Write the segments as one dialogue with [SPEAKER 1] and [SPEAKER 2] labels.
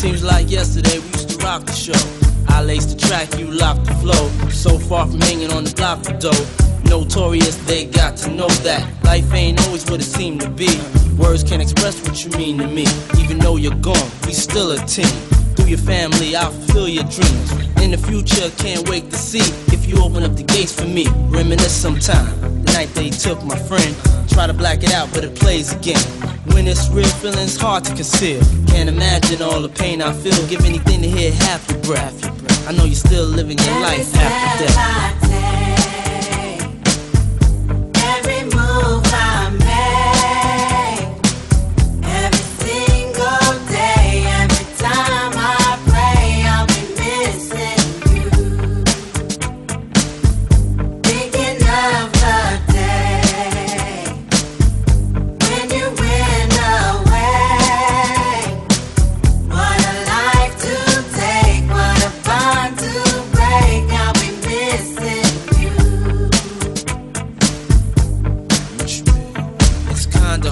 [SPEAKER 1] Seems like yesterday we used to rock the show. I laced the track, you locked the flow. So far from hanging on the block for dough. Notorious, they got to know that life ain't always what it seemed to be. Words can't express what you mean to me. Even though you're gone, we still a team. Through your family, I'll fulfill your dreams. In the future, can't wait to see if you open up the gates for me. Reminisce sometime, the night they took my friend. Try to black it out, but it plays again. When it's real, feeling's hard to conceal. Can't imagine all the pain I feel. Give anything to hear half your breath. I know you're still living your life after death.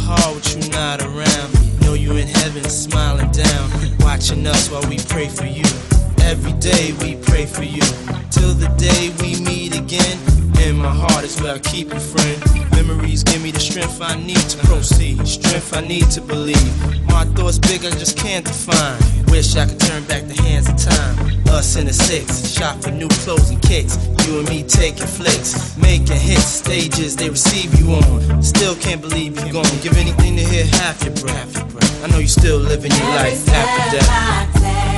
[SPEAKER 1] Hard with you not around. Know you in heaven smiling down, watching us while we pray for you. Every day we pray for you, till the day we meet again. In my heart is where I keep you, friend. Memories give me the strength I need to proceed, strength I need to believe. My thoughts big, I just can't define. Wish I could turn back the hands of time. Us in the six, shop for new clothes and kicks. You and me taking flicks, making hits, stages they receive you on. Still can't believe you're gone. Give anything to hear half your breath. I know you still living your life after death.